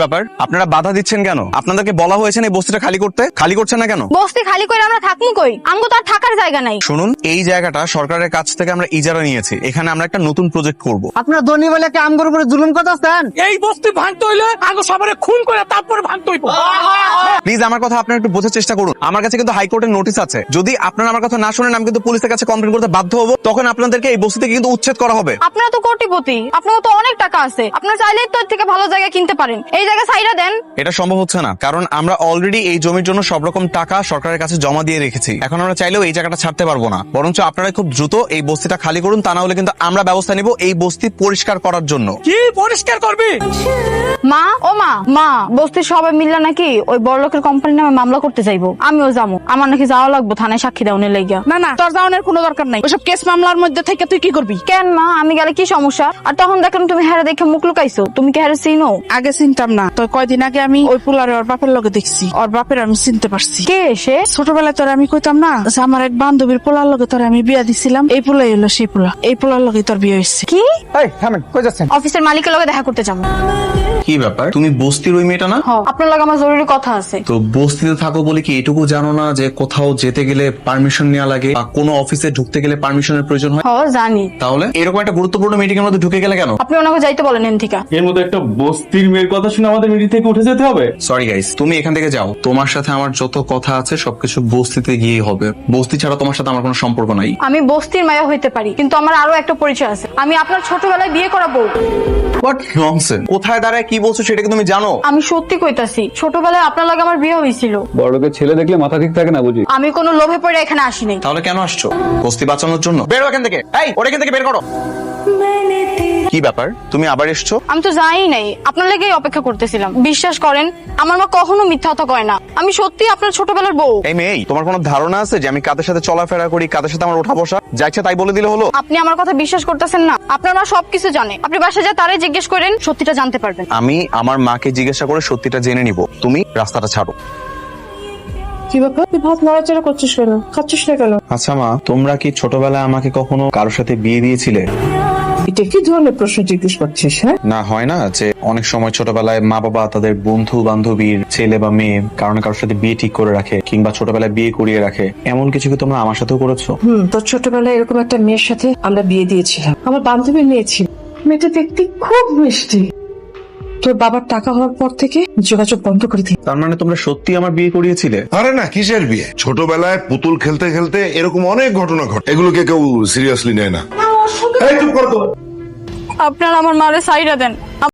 ব্যাপার, আপনারা বাধা দিচ্ছেন কেন? আপনাদেরকে বলা হয়েছে না এই বস্তিটা খালি করতে, খালি করছেন না কেন? বস্তি খালি করে আমরা থাকবো কই? আমগো তো আর থাকার জায়গা নাই। শুনুন, এই জায়গাটা সরকারের কাছ থেকে আমরা ইজারা নিয়েছি। এখানে আমরা একটা নতুন প্রজেক্ট করব। আপনারা ধনী বলে কি আমগোর উপরে জুলুম করতেছেন? এই বস্তি ভাঙতে হইলে আগে সবারে খুন করে তারপরে ভাঙতে হইব। প্লিজ আমার কথা আপনারা একটু বোঝার চেষ্টা করুন। আমার কাছে কিন্তু হাইকোর্টের নোটিশ আছে। যদি আপনারা আমার কথা না শুনেন, আমি কিন্তু পুলিশের কাছে কমপ্লেন করতে বাধ্য হব। তখন আপনাদেরকে এই বস্তি থেকে কিন্তু উচ্ছেদ করা হবে। আপনারা তো কোটিপতি, আপনার তো অনেক টাকা আছে, আপনারা চাইলেই তো এর থেকে ভালো জায়গা কিনতে পারেন। এই জায়গা ছাইরা দেন। এটা সম্ভব হচ্ছে না, কারণ আমরা অলরেডি এই জমির জন্য সব রকম টাকা সরকারের কাছে জমা দিয়ে রেখেছি। এখন আমরা চাইলেও এই জায়গাটা ছাড়তে পারবো না। বরঞ্চ আপনারা খুব দ্রুত এই বস্তিটা খালি করুন, তা না হলে কিন্তু আমরা ব্যবস্থা নিব এই বস্তি পরিষ্কার করার জন্য। কি পরিষ্কার করবি? মা, ও মা, মা বস্তির সবাই মিললে নাকি ওই বড়লোকের কোম্পানির নামে মামলা করতে চাইবো। আমিও যাবো। আমার নাকি যাওয়া লাগবে থানায় সাক্ষী দেওয়ার লাগিয়া। না না, তোর যাওয়ানোর কোনো দরকার নাই। ওসব কেস মামলার মধ্যে থেকে তুই কি করবি? কেন মা, আমি গেলে কি সমস্যা? আর তখন দেখলাম তুমি হেরে দেখে মুখ লুকাইছো। তুমি কি হেরে চিনো? আগে চিনতাম না, তো কয়দিন আগে আমি ওই পোলারে ওর বাপের লগে দেখছি। ওর বাপের আমি চিনতে পারছি। কে এসে? ছোটবেলায় তোর আমি কইতাম না যে আমার এক বান্ধবীর পোলার লগে তোর আমি বিয়া দিছিলাম। এই পোলাই হলো সেই পোলা। এই পোলার লগে তোর বিয়ে হয়েছে। কি? এই থামেন, কই যাচ্ছেন? অফিসের মালিকের লগে দেখা করতে যাবো। কি ব্যাপার, তুমি বস্তির ওই মেয়েটা না? আপনার লগে আমার জরুরি কথা আছে। তো বস্তিতে থাকো বলে কি এটুকু জানো না যে কোথাও যেতে গেলে পারমিশন নেওয়া লাগে, বা কোনো অফিসে ঢুকতে গেলে পারমিশনের প্রয়োজন হয়? জানি। তাহলে এরকম একটা গুরুত্বপূর্ণ মিটিং এর মধ্যে ঢুকে গেলে কেন? আপনি ওনাকে যাইতে বলেন এনথিকা। এর মধ্যে একটা বস্তির মেয়ের কথা শুনে আমাদের মিটিং থেকে উঠে যেতে হবে? সরি গাইস, তুমি এখান থেকে যাও। তোমার সাথে আমার যত কথা আছে সবকিছু বস্তিতে গিয়ে হবে। বস্তি ছাড়া তোমার সাথে আমার কোনো সম্পর্ক নাই। আমি বস্তির মায়া হইতে পারি, কিন্তু আমার আরো একটা পরিচয় আছে। আমি আপনার ছোটবেলায় বিয়ে করাবো। What nonsense! কোথায় দাঁড়ায় কি বলছো সেটা কি তুমি জানো? আমি সত্যি কইতাছি, ছোটবেলায় আপনার লগে আমার বিয়ে হয়েছিল। বড়লোকের ছেলে দেখলে মাথা ঠিক থাকে না বুঝি? আমি কোনো লোভে পড়ে এখানে আসিনি। তাহলে কেন আসছো? বস্তি বাঁচানোর জন্য? বেরো এখান থেকে। এই, ওরা এখান থেকে বের করো। কি ব্যাপার, তুমি আবার এসছো? আমি তো যাই নাই, আপনার লেগেই অপেক্ষা করতেছিলাম। বিশ্বাস করেন, আমার মা কখনো মিথ্যা কথা কয় না। আমি সত্যি আপনার ছোটবেলার বউ। এই মেয়ে, তোমার কোনো ধারণা আছে যে আমি কাদের সাথে চলাফেরা করি, কাদের সাথে আমার ওঠা বসা? যা ইচ্ছা তাই বলে দিলে হলো? আপনি আমার কথা বিশ্বাস করতেছেন না? আপনার মা সবকিছু জানে। আপনি বাসায় যা তারে জিজ্ঞেস করেন, সত্যিটা জানতে পারবেন। আমি আমার মাকে জিজ্ঞাসা করে সত্যিটা জেনে নিব। তুমি রাস্তাটা ছাড়ো। কি ব্যাপার, তুই ভাত নাড়াচাড়া করছিস কেন? খাচ্ছিস না কেন? আচ্ছা মা, তোমরা কি ছোটবেলায় আমাকে কখনো কারোর সাথে বিয়ে দিয়েছিলে? এটা কি ধরনের প্রশ্ন জিজ্ঞেস করছিস? হ্যাঁ, না হয় না যে অনেক সময় ছোটবেলায় মা বাবা তাদের বন্ধু বান্ধবীর ছেলে বা মেয়ে কারণ কারোর সাথে বিয়ে ঠিক করে রাখে, কিংবা ছোটবেলায় বিয়ে করিয়ে রাখে। এমন কিছু কি তোমরা আমার সাথেও করেছো? তোর ছোটবেলায় এরকম একটা মেয়ের সাথে আমরা বিয়ে দিয়েছিলাম। আমার বান্ধবীর মেয়ে ছিল। মেয়েটা দেখতে খুব মিষ্টি। তোর বাবার টাকা হওয়ার পর থেকে যোগাযোগ বন্ধ করে দিই। তার মানে তোমরা সত্যি আমার বিয়ে করিয়েছিলে? আরে না, কিসের বিয়ে? ছোটবেলায় পুতুল খেলতে খেলতে এরকম অনেক ঘটনা ঘটে, এগুলোকে কেউ সিরিয়াসলি নেয় না। এই চুপ কর তো। আপনারা আমার মারে সাইরা দেন।